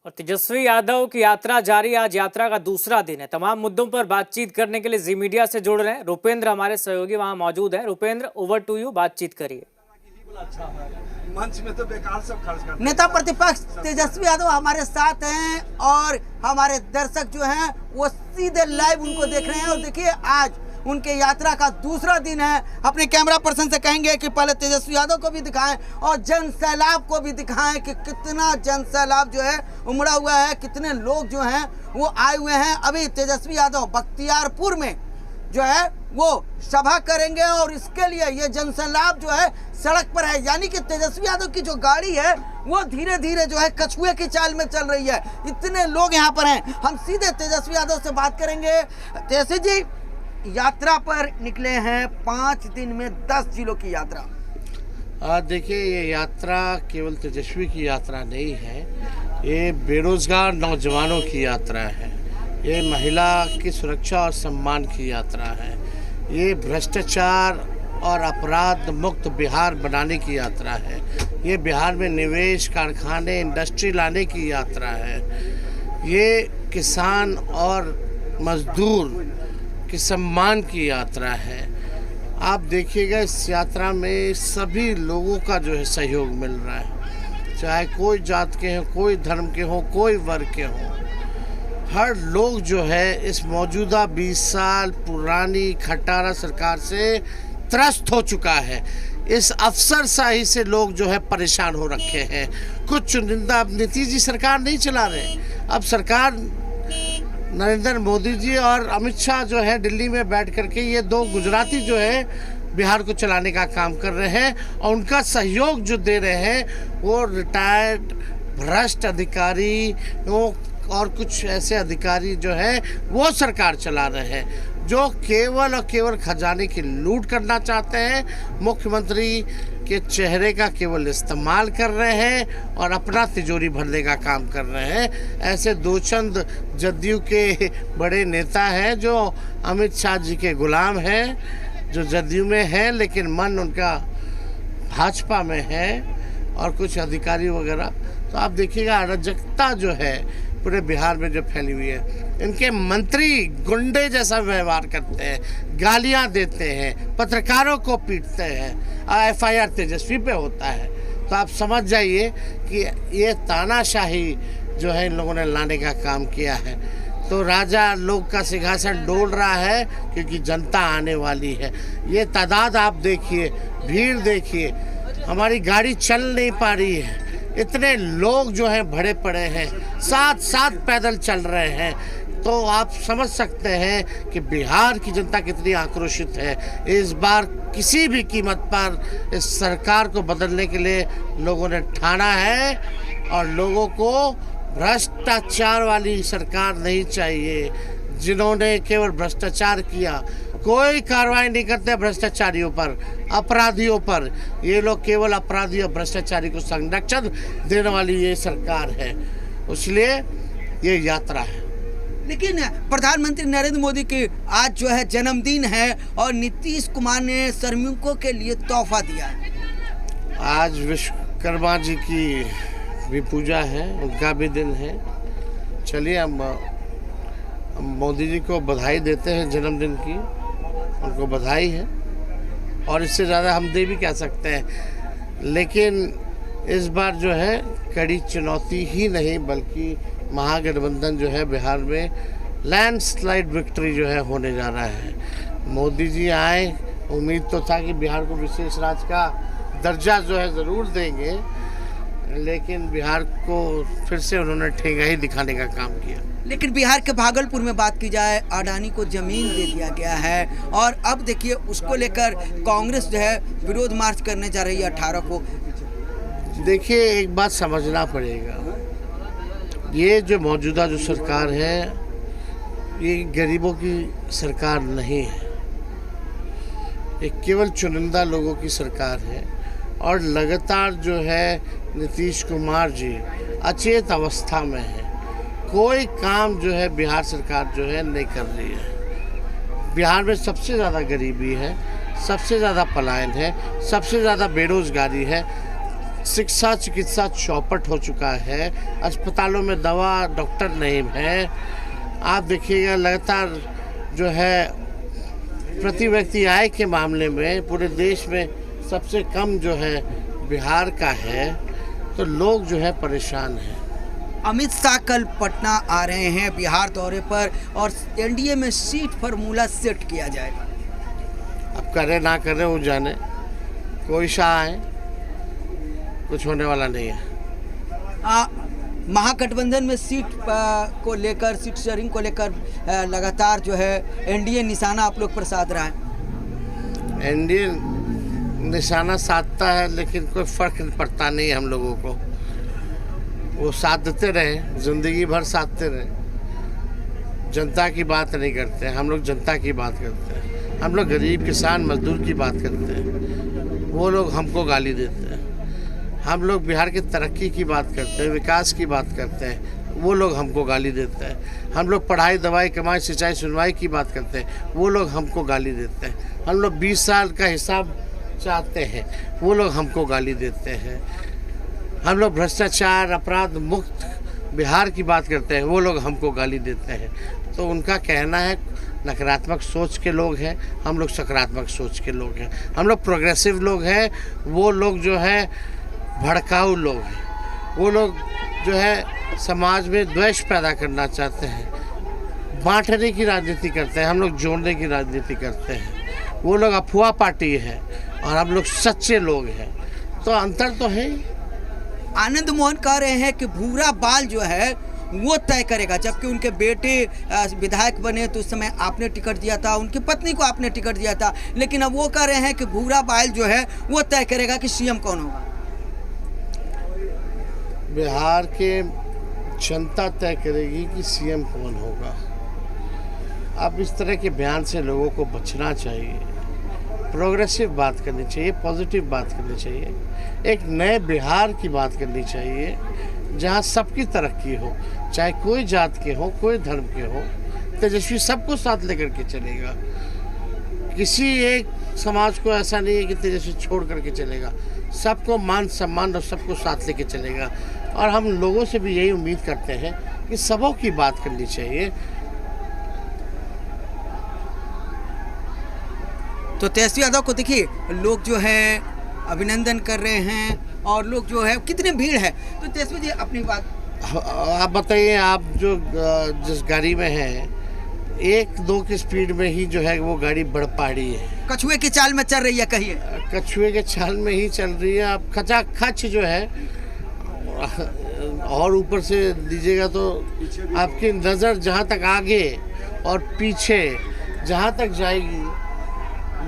और तेजस्वी यादव की यात्रा जारी। आज यात्रा का दूसरा दिन है। तमाम मुद्दों पर बातचीत करने के लिए जी मीडिया से जुड़ रहे हैं रुपेंद्र, हमारे सहयोगी वहां मौजूद है। रुपेंद्र, ओवर टू यू, बातचीत करिए। मंच में तो बेकार सब खर्च करते हैं। नेता प्रतिपक्ष तेजस्वी यादव हमारे साथ हैं और हमारे दर्शक जो हैं वो सीधे लाइव उनको देख रहे हैं। और देखिए, आज उनके यात्रा का दूसरा दिन है। अपने कैमरा पर्सन से कहेंगे कि पहले तेजस्वी यादव को भी दिखाएं और जन सैलाब को भी दिखाएं कि कितना जन सैलाब जो है उमड़ा हुआ है, कितने लोग जो हैं वो आए हुए हैं। अभी तेजस्वी यादव बख्तियारपुर में जो है वो सभा करेंगे और इसके लिए ये जनसैलाब जो है सड़क पर है। यानी कि तेजस्वी यादव की जो गाड़ी है वो धीरे धीरे जो है कछुए की चाल में चल रही है। इतने लोग यहाँ पर हैं। हम सीधे तेजस्वी यादव से बात करेंगे। तेजस्वी जी, यात्रा पर निकले हैं, 5 दिन में 10 जिलों की यात्रा। देखिए, ये यात्रा केवल तेजस्वी की यात्रा नहीं है, ये बेरोजगार नौजवानों की यात्रा है, ये महिला की सुरक्षा और सम्मान की यात्रा है, ये भ्रष्टाचार और अपराध मुक्त बिहार बनाने की यात्रा है, ये बिहार में निवेश, कारखाने, इंडस्ट्री लाने की यात्रा है, ये किसान और मजदूर के सम्मान की यात्रा है। आप देखिएगा, इस यात्रा में सभी लोगों का जो है सहयोग मिल रहा है, चाहे कोई जात के हों, कोई धर्म के हों, कोई वर्ग के हों। हर लोग जो है इस मौजूदा 20 साल पुरानी खटारा सरकार से त्रस्त हो चुका है। इस अफसरशाही से लोग जो है परेशान हो रखे हैं। कुछ चुनिंदा, अब नीतीश जी सरकार नहीं चला रहे, अब सरकार नरेंद्र मोदी जी और अमित शाह जो है दिल्ली में बैठ करके ये 2 गुजराती जो है बिहार को चलाने का काम कर रहे हैं और उनका सहयोग जो दे रहे हैं वो रिटायर्ड भ्रष्ट अधिकारी और कुछ ऐसे अधिकारी जो है वो सरकार चला रहे हैं, जो केवल और केवल खजाने की लूट करना चाहते हैं। मुख्यमंत्री के चेहरे का केवल इस्तेमाल कर रहे हैं और अपना तिजोरी भरने का काम कर रहे हैं। ऐसे दो चंद जदयू के बड़े नेता हैं जो अमित शाह जी के गुलाम हैं, जो जदयू में हैं लेकिन मन उनका भाजपा में है, और कुछ अधिकारी वगैरह। तो आप देखिएगा, अराजकता जो है पूरे बिहार में जो फैली हुई है। इनके मंत्री गुंडे जैसा व्यवहार करते हैं, गालियां देते हैं, पत्रकारों को पीटते हैं, FIR तेजस्वी पे होता है। तो आप समझ जाइए कि ये तानाशाही जो है इन लोगों ने लाने का काम किया है। तो राजा लोग का सिंहासन डोल रहा है क्योंकि जनता आने वाली है। ये तादाद आप देखिए, भीड़ देखिए, हमारी गाड़ी चल नहीं पा रही है, इतने लोग जो हैं भरे पड़े हैं, साथ पैदल चल रहे हैं। तो आप समझ सकते हैं कि बिहार की जनता कितनी आक्रोशित है। इस बार किसी भी कीमत पर इस सरकार को बदलने के लिए लोगों ने ठाना है और लोगों को भ्रष्टाचार वाली सरकार नहीं चाहिए, जिन्होंने केवल भ्रष्टाचार किया। कोई कार्रवाई नहीं करते भ्रष्टाचारियों पर, अपराधियों पर। ये लोग केवल अपराधी और भ्रष्टाचारी को संरक्षण देने वाली ये सरकार है, इसलिए ये यात्रा है। लेकिन प्रधानमंत्री नरेंद्र मोदी की आज जो है जन्मदिन है और नीतीश कुमार ने श्रमिकों के लिए तोहफा दिया है। आज विश्वकर्मा जी की भी पूजा है, उनका भी दिन है। चलिए, हम मोदी जी को बधाई देते हैं जन्मदिन की, उनको बधाई है, और इससे ज़्यादा हम दे भी क्या सकते हैं। लेकिन इस बार जो है कड़ी चुनौती ही नहीं बल्कि महागठबंधन जो है बिहार में लैंडस्लाइड विक्ट्री जो है होने जा रहा है। मोदी जी आए, उम्मीद तो था कि बिहार को विशेष राज्य का दर्जा जो है ज़रूर देंगे, लेकिन बिहार को फिर से उन्होंने ठेंगा ही दिखाने का काम किया। लेकिन बिहार के भागलपुर में बात की जाए, अडानी को जमीन दे दिया गया है और अब देखिए उसको लेकर कांग्रेस जो है विरोध मार्च करने जा रही है 18 को। देखिए, एक बात समझना पड़ेगा, ये जो मौजूदा जो सरकार है ये गरीबों की सरकार नहीं है, ये केवल चुनिंदा लोगों की सरकार है। और लगातार जो है नीतीश कुमार जी अचेत अवस्था में है, कोई काम जो है बिहार सरकार जो है नहीं कर रही है। बिहार में सबसे ज़्यादा गरीबी है, सबसे ज़्यादा पलायन है, सबसे ज़्यादा बेरोजगारी है। शिक्षा चिकित्सा चौपट हो चुका है, अस्पतालों में दवा डॉक्टर नहीं है। आप देखिएगा लगातार जो है प्रति व्यक्ति आय के मामले में पूरे देश में सबसे कम जो है बिहार का है, तो लोग जो है परेशान हैं। अमित शाह कल पटना आ रहे हैं बिहार दौरे पर और एनडीए में सीट फार्मूला सेट किया जाएगा। अब करे ना करे वो जाने, कोई शाह आए, कुछ होने वाला नहीं है। महागठबंधन में सीट को लेकर, सीट शेयरिंग को लेकर लगातार जो है एनडीए निशाना आप लोग पर साध रहा है। एनडीए निशाना साधता है लेकिन कोई फर्क पड़ता नहीं हम लोगों को। वो साधते रहे, जिंदगी भर साधते रहे, जनता की बात नहीं करते। हम लोग जनता की बात करते हैं, हम लोग गरीब किसान मजदूर की बात करते हैं, वो लोग हमको गाली देते हैं। हम लोग बिहार की तरक्की की बात करते हैं, विकास की बात करते हैं, वो लोग हमको गाली देते हैं। हम लोग पढ़ाई दवाई कमाई सिंचाई सुनवाई की बात करते हैं, वो लोग हमको गाली देते हैं। हम लोग 20 साल का हिसाब चाहते हैं, वो लोग हमको गाली देते हैं। हम लोग भ्रष्टाचार अपराध मुक्त बिहार की बात करते हैं, वो लोग हमको गाली देते हैं। तो उनका कहना है नकारात्मक सोच के लोग हैं, हम लोग सकारात्मक सोच के लोग हैं। हम लोग प्रोग्रेसिव लोग हैं, वो लोग जो है भड़काऊ लोग हैं। वो लोग जो है समाज में द्वेष पैदा करना चाहते हैं, बांटने की राजनीति करते हैं, हम लोग जोड़ने की राजनीति करते हैं। वो लोग अफवाह पार्टी है और हम लोग सच्चे लोग हैं, तो अंतर तो है ही। आनंद मोहन कह रहे हैं कि भूरा बाल जो है वो तय करेगा, जबकि उनके बेटे विधायक बने तो उस समय आपने टिकट दिया था, उनकी पत्नी को आपने टिकट दिया था, लेकिन अब वो कह रहे हैं कि भूरा बाल जो है वो तय करेगा कि सीएम कौन होगा। बिहार के जनता तय करेगी कि सीएम कौन होगा। अब इस तरह के बयान से लोगों को बचना चाहिए, प्रोग्रेसिव बात करनी चाहिए, पॉजिटिव बात करनी चाहिए, एक नए बिहार की बात करनी चाहिए जहां सबकी तरक्की हो, चाहे कोई जात के हो, कोई धर्म के हो। तेजस्वी सबको साथ लेकर के चलेगा, किसी एक समाज को ऐसा नहीं है कि तेजस्वी छोड़ करके चलेगा, सबको मान सम्मान और सबको साथ लेके चलेगा। और हम लोगों से भी यही उम्मीद करते हैं कि सबों की बात करनी चाहिए। तो तेजस्वी यादव को देखिए लोग जो है अभिनंदन कर रहे हैं और लोग जो है कितनी भीड़ है। तो तेजस्वी जी अपनी बात आप बताइए, आप जो जिस गाड़ी में हैं 1-2 की स्पीड में ही जो है वो गाड़ी बढ़ पहाड़ी है, कछुए की चाल में चल रही है, कहिए। कछुए के चाल में ही चल रही है। आप खचाखच जो है और ऊपर से दीजिएगा तो आपकी नज़र जहाँ तक आगे और पीछे जहाँ तक जाएगी,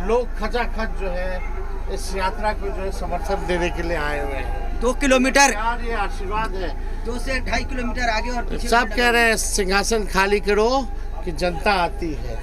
लोग खचाखच जो है इस यात्रा को जो है समर्थन देने के लिए आए हुए हैं। 2 किलोमीटर यार ये आशीर्वाद है। 2 से 2.5 किलोमीटर आगे और पीछे सब कह रहे हैं सिंहासन खाली करो कि जनता आती है।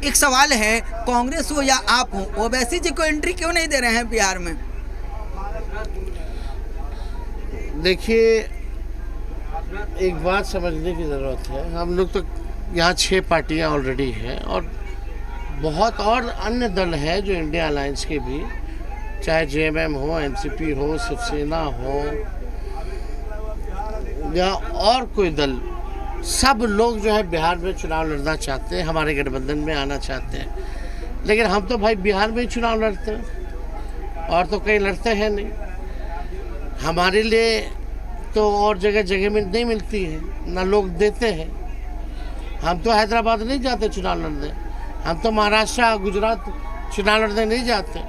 एक सवाल है, कांग्रेस हो या आप हो, ओवैसी जी को एंट्री क्यों नहीं दे रहे हैं बिहार में? देखिए, एक बात समझने की ज़रूरत है। हम लोग तो यहाँ 6 पार्टियाँ ऑलरेडी हैं और बहुत और अन्य दल हैं जो इंडिया अलायंस के भी, चाहे जेएमएम हो, एनसीपी हो, शिवसेना हो या और कोई दल, सब लोग जो है बिहार में चुनाव लड़ना चाहते हैं, हमारे गठबंधन में आना चाहते हैं। लेकिन हम तो भाई बिहार में ही चुनाव लड़ते हैं और तो कहीं लड़ते हैं नहीं। हमारे लिए तो और जगह में नहीं मिलती है, ना लोग देते हैं। हम तो हैदराबाद नहीं जाते चुनाव लड़ने, हम तो महाराष्ट्र गुजरात चुनाव लड़ने नहीं जाते,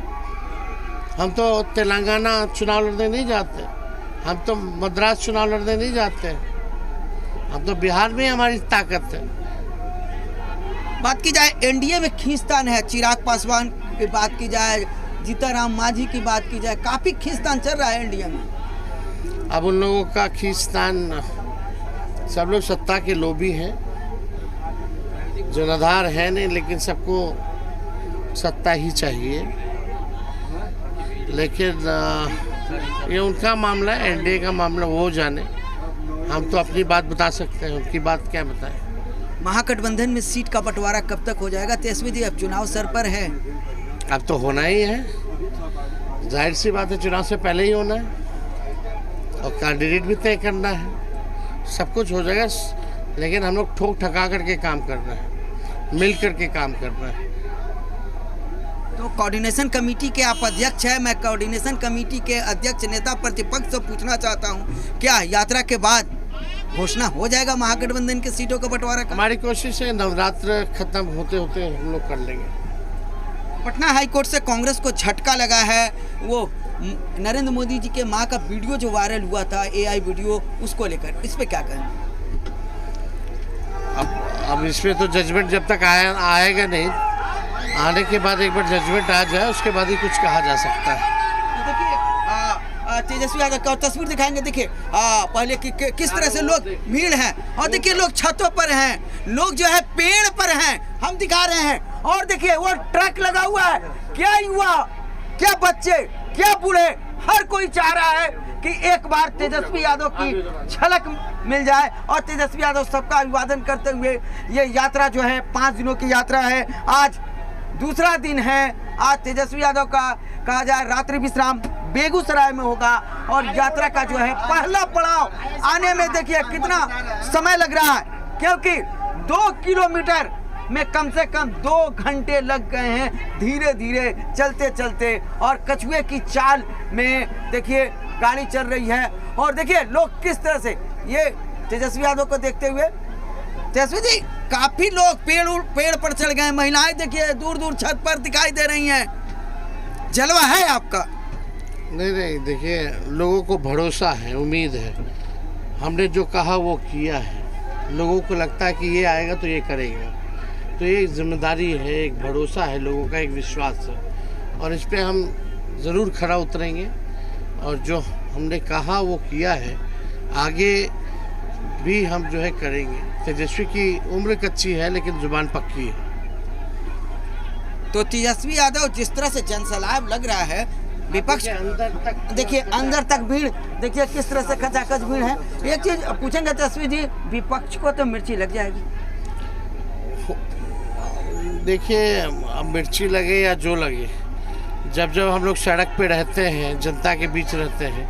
हम तो तेलंगाना चुनाव लड़ने नहीं जाते, हम तो मद्रास चुनाव लड़ने नहीं जाते, हम तो बिहार में हमारी ताकत है। बात की जाए एनडीए में खींचतान है, चिराग पासवान की बात की जाए, जीतनराम मांझी की बात की जाए, काफ़ी खींचतान चल रहा है एनडीए में। अब उन लोगों का खींचतान, सब लोग सत्ता के लोभी हैं, जनाधार है नहीं, लेकिन सबको सत्ता ही चाहिए। लेकिन ये उनका मामला है, एनडीए का मामला, वो जाने। हम तो अपनी बात बता सकते हैं, उनकी बात क्या बताएं। महागठबंधन में सीट का बंटवारा कब तक हो जाएगा? तेजस्वी जी अब चुनाव सर पर है, अब तो होना ही है। जाहिर सी बात है चुनाव से पहले ही होना है और कैंडिडेट भी तय करना है, सब कुछ हो जाएगा। लेकिन हम लोग ठोक ठका करके काम कर रहे हैं, मिल करके काम कर रहे हैं। तो कोऑर्डिनेशन कमेटी के आप अध्यक्ष हैं। मैं कोऑर्डिनेशन कमेटी के अध्यक्ष नेता प्रतिपक्ष से पूछना चाहता हूं, क्या यात्रा के बाद घोषणा हो जाएगा महागठबंधन की सीटों का बंटवारा का? हमारी कोशिश है नवरात्र खत्म होते होते हम लोग कर लेंगे। पटना हाईकोर्ट से कांग्रेस को झटका लगा है। वो नरेंद्र मोदी जी के मां का वीडियो जो वायरल हुआ था, AI वीडियो, उसको लेकर इस पे क्या कहें? अब इसमें तो जजमेंट जब तक आएगा नहीं, आने के बाद एक बार जजमेंट आ जाए उसके बाद ही कुछ कहा जा सकता है। तो देखिए तेजस्वी यादव का तस्वीर दिखाएंगे। देखिए पहले किस तरह से लोग भीड़ है, और देखिए लोग छतों पर हैं, लोग जो है पेड़ पर हैं, हम दिखा रहे हैं। और देखिए वो ट्रक लगा हुआ है, क्या युवा, क्या बच्चे, क्या बूढ़े, हर कोई चाह रहा है कि एक बार तेजस्वी यादव की झलक मिल जाए। और तेजस्वी यादव सबका अभिवादन करते हुए ये यात्रा जो है 5 दिनों की यात्रा है, आज दूसरा दिन है। आज तेजस्वी यादव का कहा जाए रात्रि विश्राम बेगूसराय में होगा, और यात्रा का जो है पहला पड़ाव आने में देखिए कितना समय लग रहा है, क्योंकि 2 किलोमीटर में कम से कम 2 घंटे लग गए हैं धीरे धीरे चलते चलते। और कछुए की चाल में देखिए गाड़ी चल रही है, और देखिए लोग किस तरह से ये तेजस्वी यादव को देखते हुए। तेजस्वी जी, काफी लोग पेड़ पर चढ़ गए, महिलाएं देखिए दूर दूर छत पर दिखाई दे रही हैं, जलवा है आपका? नहीं, देखिए लोगों को भरोसा है, उम्मीद है, हमने जो कहा वो किया है। लोगों को लगता है कि ये आएगा तो ये करेगा, तो ये जिम्मेदारी है, एक भरोसा है, लोगों का एक विश्वास है, और इस पे हम ज़रूर खरा उतरेंगे। और जो हमने कहा वो किया है, आगे भी हम जो है करेंगे। तेजस्वी की उम्र कच्ची है लेकिन जुबान पक्की है। तो तेजस्वी यादव जिस तरह से जनसैलाब लग रहा है, विपक्ष देखिए अंदर तक भीड़, देखिए किस तरह से खचाखच भीड़ है। एक चीज पूछेंगे तेजस्वी जी, विपक्ष को तो मिर्ची लग जाएगी? देखिए अब मिर्ची लगे या जो लगे, जब हम लोग सड़क पे रहते हैं, जनता के बीच रहते हैं,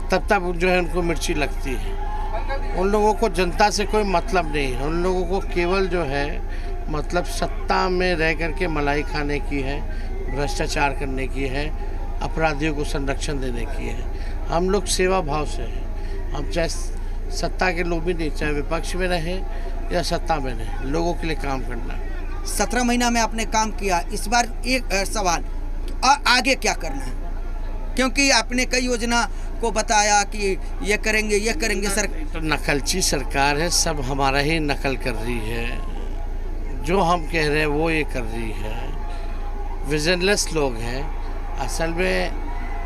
तब जो है उनको मिर्ची लगती है। उन लोगों को जनता से कोई मतलब नहीं है, उन लोगों को केवल जो है मतलब सत्ता में रह करके मलाई खाने की है, भ्रष्टाचार करने की है, अपराधियों को संरक्षण देने की है। हम लोग सेवा भाव से हैं, हम चाहे सत्ता के लोग भी नहीं, चाहे विपक्ष में रहें या सत्ता में रहें, लोगों के लिए काम करना है। 17 महीना में आपने काम किया, इस बार एक सवाल, और आगे क्या करना है? क्योंकि आपने कई योजना को बताया कि ये करेंगे सर। तो नकलची सरकार है, सब हमारा ही नकल कर रही है, जो हम कह रहे हैं वो ये कर रही है। विजनलेस लोग हैं, असल में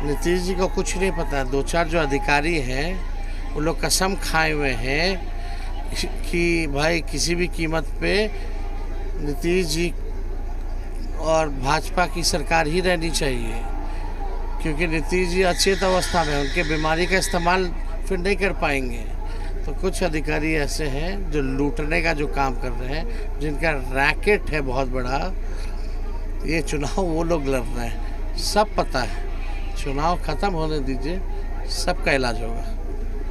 नीतीश जी को कुछ नहीं पता। 2-4 जो अधिकारी हैं वो लोग कसम खाए हुए हैं कि भाई किसी भी कीमत पे नीतीश जी और भाजपा की सरकार ही रहनी चाहिए, क्योंकि नीतीश जी अचेत अवस्था में, उनके बीमारी का इस्तेमाल फिर नहीं कर पाएंगे। तो कुछ अधिकारी ऐसे हैं जो लूटने का जो काम कर रहे हैं, जिनका रैकेट है बहुत बड़ा। ये चुनाव वो लोग लड़ रहे हैं, सब पता है। चुनाव खत्म होने दीजिए, सबका इलाज होगा।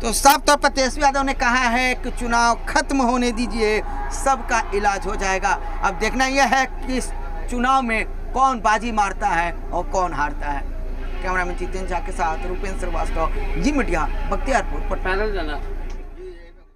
तो साफ तौर पर तेजस्वी यादव ने कहा है कि चुनाव खत्म होने दीजिए, सबका इलाज हो जाएगा। अब देखना यह है कि इस चुनाव में कौन बाजी मारता है और कौन हारता है। कैमरामैन जितेंद्र झा के साथ रूपेंद्र श्रीवास्तव, जी मीडिया, बख्तियारपुर, पटना।